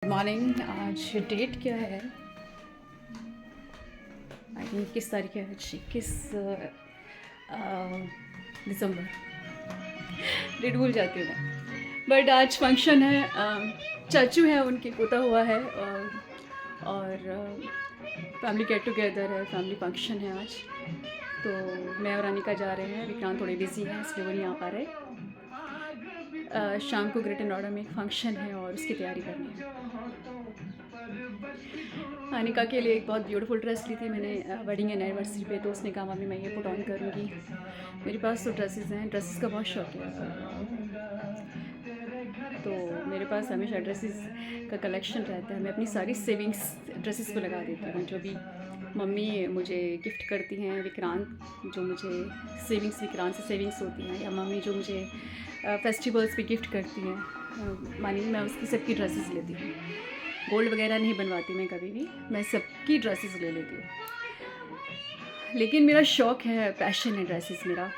Good morning. आज date क्या है? आई थिंक 21 तारीख है आज, 21 दिसंबर। डेट भूल जाती हूँ मैं। बट आज फंक्शन है, चाचू है, उनके पोता हुआ है और फैमिली गेट टुगेदर है, फैमिली फंक्शन है आज। तो मैं और अनिका जा रहे हैं। विक्रांत थोड़े बिजी हैं इसलिए वो नहीं आ पा रहे। शाम को ग्रेटर नोएडा में एक फंक्शन है और उसकी तैयारी करनी है। अनिका के लिए एक बहुत ब्यूटीफुल ड्रेस ली थी मैंने वेडिंग एनिवर्सरी पे, तो उसने कहा मम्मी मैं ये पुट ऑन करूँगी। मेरे पास तो ड्रेसेस हैं, ड्रेसेस का बहुत शौक है, तो मेरे पास हमेशा ड्रेसेस का कलेक्शन रहता है। मैं अपनी सारी सेविंग्स ड्रेसेस पे लगा देती हूँ। जो भी मम्मी मुझे गिफ्ट करती हैं, विक्रांत जो मुझे सेविंग्स, विक्रांत से सेविंग्स होती हैं, या मम्मी जो मुझे फेस्टिवल्स पे गिफ्ट करती हैं, मानिए मैं उसकी सबकी ड्रेसेस लेती हूँ। गोल्ड वगैरह नहीं बनवाती मैं कभी भी, मैं सबकी ड्रेसेस ले लेती हूँ। लेकिन मेरा शौक़ है, पैशन है ड्रेसेस मेरा।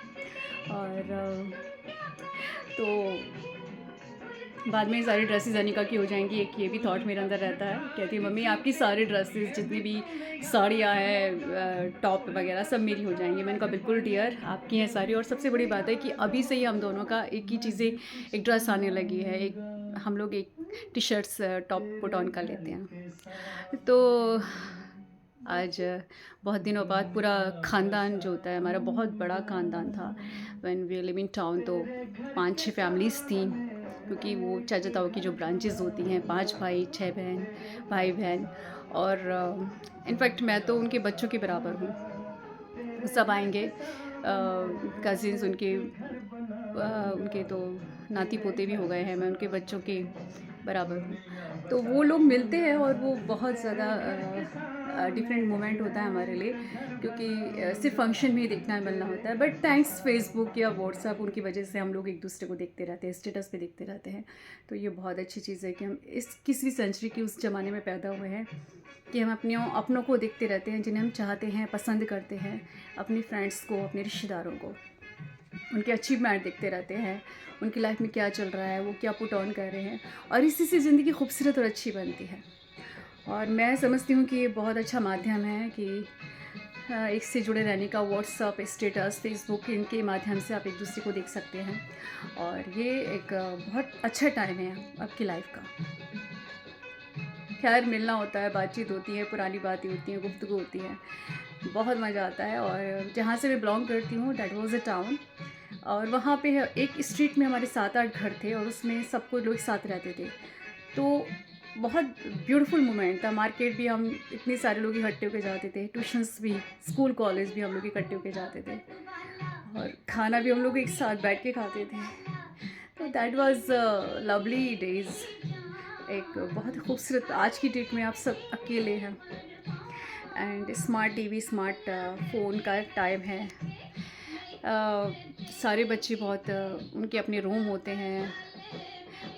और तो बाद में सारी ड्रेसेस अनिका की हो जाएंगी। एक ये भी थॉट मेरे अंदर रहता है, कहती है मम्मी आपकी सारी ड्रेसेस जितनी भी साड़ियाँ हैं, टॉप वगैरह सब मेरी हो जाएंगी। मैंने कहा बिल्कुल डियर, आपकी हैं सारी। और सबसे बड़ी बात है कि अभी से ही हम दोनों का एक ही चीज़ें, एक ड्रेस आने लगी है, एक हम लोग एक T shirts top put on कर लेते हैं। तो आज बहुत दिनों बाद पूरा ख़ानदान जो होता है हमारा, बहुत बड़ा ख़ानदान था when we live in town. तो 5-6 फैमिलीज़ थी, क्योंकि वो चाचा ताऊ की जो ब्रांचेस होती हैं, 5 भाई 6 बहन, भाई बहन। और इनफैक्ट मैं तो उनके बच्चों के बराबर हूँ। सब आएंगे, कज़िन्स उनके तो नाती पोते भी हो गए हैं, मैं उनके बच्चों के बराबर हूँ। तो वो लोग मिलते हैं और वो बहुत ज़्यादा डिफरेंट मोमेंट होता है हमारे लिए, क्योंकि सिर्फ फंक्शन में ही देखना मिलना होता है। बट थैंक्स फेसबुक या व्हाट्सअप, उनकी वजह से हम लोग एक दूसरे को देखते रहते हैं, स्टेटस पे देखते रहते हैं। तो ये बहुत अच्छी चीज़ है कि हम इस 21वीं सेंचुरी के उस ज़माने में पैदा हुए हैं कि हम अपनों को देखते रहते हैं, जिन्हें हम चाहते हैं, पसंद करते हैं, अपनी फ्रेंड्स को, अपने रिश्तेदारों को, उनके अचीवमेंट देखते रहते हैं, उनकी लाइफ में क्या चल रहा है, वो क्या पुट ऑन कर रहे हैं, और इसी से ज़िंदगी खूबसूरत और अच्छी बनती है। और मैं समझती हूँ कि ये बहुत अच्छा माध्यम है कि एक से जुड़े रहने का। व्हाट्सअप, स्टेटस, फेसबुक, इनके माध्यम से आप एक दूसरे को देख सकते हैं, और ये एक बहुत अच्छा टाइम है आपकी लाइफ का। खैर मिलना होता है, बातचीत होती है, पुरानी बातें होती हैं, गुफ्तगू होती है, बहुत मज़ा आता है। और जहाँ से मैं बिलोंग करती हूँ, डैट वाज अ टाउन, और वहाँ पे एक स्ट्रीट में हमारे 7-8 घर थे, और उसमें सबको लोग साथ रहते थे। तो बहुत ब्यूटीफुल मोमेंट था। मार्केट भी हम इतने सारे लोग इकट्ठे होके जाते थे, ट्यूशन्स भी, स्कूल कॉलेज भी हम लोग इकट्ठे होके जाते थे, और खाना भी हम लोग एक साथ बैठ के खाते थे। तो दैट वाज लवली डेज़। एक बहुत खूबसूरत, आज की डेट में आप सब अकेले हैं, and smart TV, smart phone का टाइम है। सारे बच्चे बहुत उनके अपने रूम होते हैं।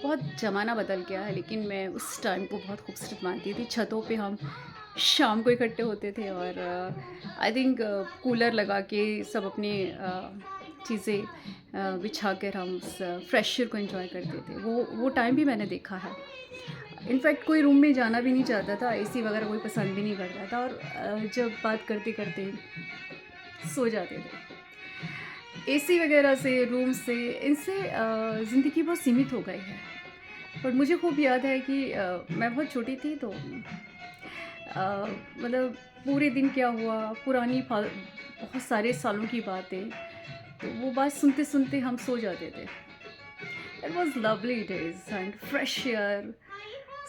बहुत ज़माना बदल गया है, लेकिन मैं उस टाइम को बहुत खूबसूरत मानती थी। छतों पे हम शाम को इकट्ठे होते थे, और आई थिंक कूलर लगा के सब अपनी चीज़ें बिछा कर हम उस फ्रेश एयर को एंजॉय करते थे। वो टाइम भी मैंने देखा है। इनफैक्ट कोई रूम में जाना भी नहीं चाहता था, एसी वगैरह कोई पसंद भी नहीं करता था, और जब बात करते करते सो जाते थे। एसी वगैरह से, रूम से, इनसे ज़िंदगी बहुत सीमित हो गई है। पर मुझे खूब याद है कि मैं बहुत छोटी थी, तो मतलब पूरे दिन क्या हुआ, पुरानी बहुत सारे सालों की बातें, तो वो बात सुनते सुनते हम सो जाते थे। It was lovely days and fresh air.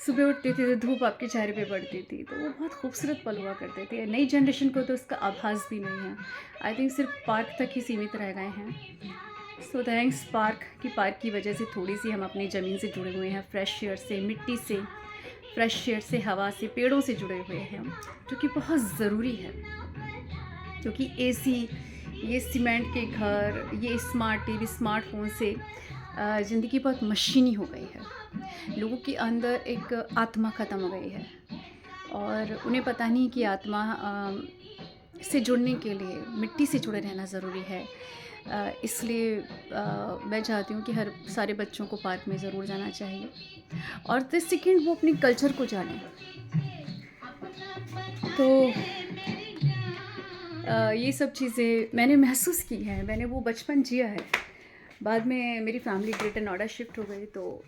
सुबह उठते थे तो धूप आपके चेहरे पे पड़ती थी, तो वो बहुत खूबसूरत पल हुआ करते थे। नई जनरेशन को तो इसका आभास भी नहीं है। आई थिंक सिर्फ पार्क तक ही सीमित रह गए हैं। सो थैंक्स पार्क की वजह से थोड़ी सी हम अपनी ज़मीन से जुड़े हुए हैं, फ्रेश एयर से, मिट्टी से, फ्रेश एयर से, हवा से, पेड़ों से जुड़े हुए हैं हम, जो कि बहुत ज़रूरी है। क्योंकि एसी, ये सीमेंट के घर, ये स्मार्ट टीवी, स्मार्टफोन से ज़िंदगी बहुत मशीनी हो गई है। लोगों के अंदर एक आत्मा ख़त्म हो गई है, और उन्हें पता नहीं कि आत्मा से जुड़ने के लिए मिट्टी से जुड़े रहना ज़रूरी है। इसलिए मैं चाहती हूँ कि हर सारे बच्चों को पार्क में ज़रूर जाना चाहिए और द सेकंड वो अपनी कल्चर को जानें। तो ये सब चीज़ें मैंने महसूस की हैं, मैंने वो बचपन जिया है। बाद में मेरी फैमिली ग्रेटर नोएडा शिफ्ट हो गई, तो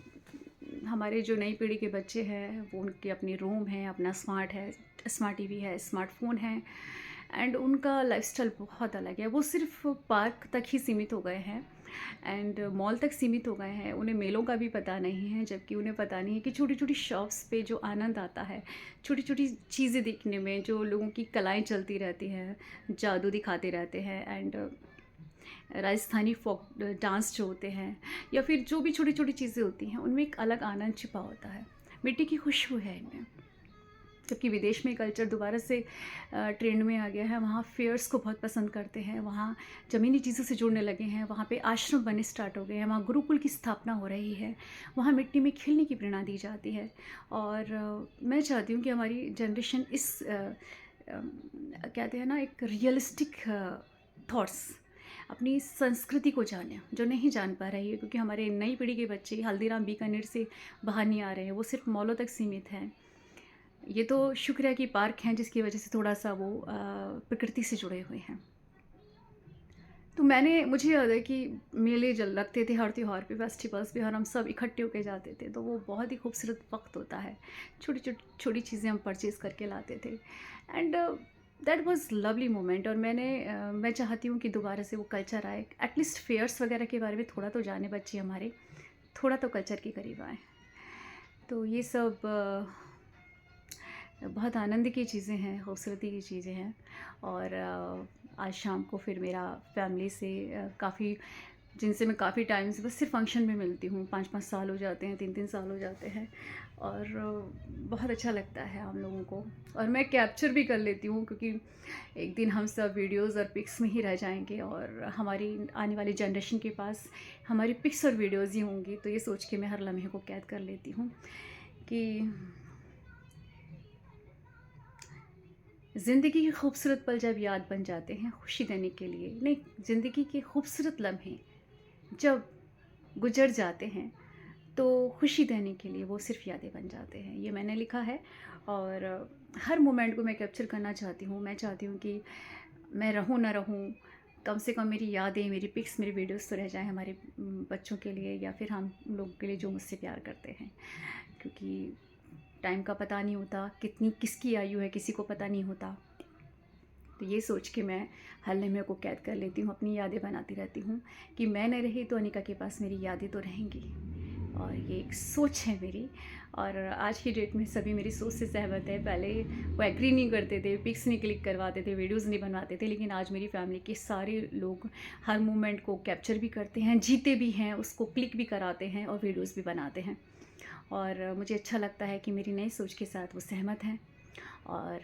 हमारे जो नई पीढ़ी के बच्चे हैं वो उनके अपनी रूम है, अपना स्मार्ट टीवी है, स्मार्टफ़ोन है एंड उनका लाइफ़स्टाइल बहुत अलग है। वो सिर्फ़ पार्क तक ही सीमित हो गए हैं एंड मॉल तक सीमित हो गए हैं। उन्हें मेलों का भी पता नहीं है, जबकि उन्हें पता नहीं है कि छोटी-छोटी शॉप्स पे जो आनंद आता है, छोटी-छोटी चीज़ें देखने में, जो लोगों की कलाएँ चलती रहती हैं, जादू दिखाते रहते हैं एंड राजस्थानी फ़ोक डांस जो होते हैं या फिर जो भी छोटी-छोटी चीज़ें होती हैं, उनमें एक अलग आनंद छिपा होता है। मिट्टी की खुशबू है इनमें। जबकि विदेश में कल्चर दोबारा से ट्रेंड में आ गया है, वहाँ फेयर्स को बहुत पसंद करते हैं, वहाँ ज़मीनी चीज़ों से जुड़ने लगे हैं, वहाँ पे आश्रम बनने स्टार्ट हो गए हैं, वहाँ गुरुकुल की स्थापना हो रही है, वहाँ मिट्टी में खेलने की प्रेरणा दी जाती है। और मैं चाहती हूँ कि हमारी जनरेशन इस कहते हैं ना, एक रियलिस्टिक थॉट्स अपनी संस्कृति को जाने, जो नहीं जान पा रही है, क्योंकि हमारे नई पीढ़ी के बच्चे हल्दीराम बीकानेर से बाहर नहीं आ रहे हैं, वो सिर्फ मॉलों तक सीमित हैं। ये तो शुक्र है कि पार्क हैं, जिसकी वजह से थोड़ा-सा वो प्रकृति से जुड़े हुए हैं। तो मुझे याद है कि मेले जल लगते थे हर त्योहार पे, फेस्टिवल्स पे, और हम सब इकट्ठे होके जाते थे, तो वो बहुत ही खूबसूरत वक़्त होता है। छोटी चीज़ें हम परचेज़ करके लाते थे and that was lovely moment. और मैं चाहती हूँ कि दोबारा से वो कल्चर आए। एटलीस्ट फेयर्स वगैरह के बारे में थोड़ा तो जाने बच्चे हमारे, थोड़ा तो कल्चर के करीब आएँ। तो ये सब बहुत आनंद की चीज़ें हैं, खूबसूरती की चीज़ें हैं। और आज शाम को फिर मेरा फैमिली से काफ़ी, जिनसे मैं काफ़ी टाइम से बस सिर्फ फंक्शन में मिलती हूँ, 5-5 साल हो जाते हैं, 3-3 साल हो जाते हैं और बहुत अच्छा लगता है हम लोगों को। और मैं कैप्चर भी कर लेती हूँ, क्योंकि एक दिन हम सब वीडियोज़ और पिक्स में ही रह जाएंगे और हमारी आने वाली जनरेशन के पास हमारी पिक्स और वीडियोज़ ही होंगी। तो ये सोच के मैं हर लम्हे को कैद कर लेती हूँ कि ज़िंदगी के खूबसूरत पल जब याद बन जाते हैं खुशी देने के लिए, नहीं, ज़िंदगी के खूबसूरत लम्हे जब गुजर जाते हैं तो खुशी देने के लिए वो सिर्फ़ यादें बन जाते हैं। ये मैंने लिखा है और हर मोमेंट को मैं कैप्चर करना चाहती हूँ। मैं चाहती हूँ कि मैं रहूँ ना रहूँ, कम से कम मेरी यादें, मेरी पिक्स, मेरी वीडियोज़ तो रह जाएँ हमारे बच्चों के लिए या फिर हम लोगों के लिए जो मुझसे प्यार करते हैं। क्योंकि टाइम का पता नहीं होता, किसकी आयु है किसी को पता नहीं होता। तो ये सोच के मैं हर लम्हे को कैद कर लेती हूँ, अपनी यादें बनाती रहती हूँ कि मैं नहीं रही तो अनिका के पास मेरी यादें तो रहेंगी। और ये एक सोच है मेरी, और आज की डेट में सभी मेरी सोच से सहमत है। पहले वो एग्री नहीं करते थे, पिक्स नहीं क्लिक करवाते थे, वीडियोज़ नहीं बनवाते थे, लेकिन आज मेरी फैमिली के सारे लोग हर मोमेंट को कैप्चर भी करते हैं, जीते भी हैं, उसको क्लिक भी कराते हैं और वीडियोज़ भी बनाते हैं। और मुझे अच्छा लगता है कि मेरी नई सोच के साथ वो सहमत हैं। और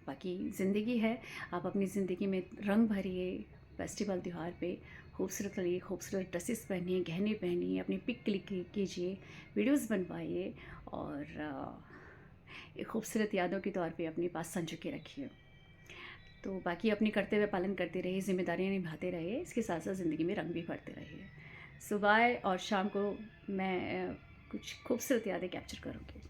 बाकी ज़िंदगी है, आप अपनी ज़िंदगी में रंग भरिए, फेस्टिवल त्यौहार पे खूबसूरत रहिए, खूबसूरत ड्रेसेस पहनिए, गहने पहनिए, अपनी पिक क्लिक कीजिए, वीडियोस बनवाइए और एक खूबसूरत यादों के तौर पे अपने पास संजो के रखिए। तो बाकी अपने कर्तव्य पालन करते रहिए, ज़िम्मेदारियाँ निभाते रहिए, इसके साथ साथ ज़िंदगी में रंग भी भरते रहिए। सुबह और शाम को मैं कुछ खूबसूरत यादें कैप्चर करूँगी।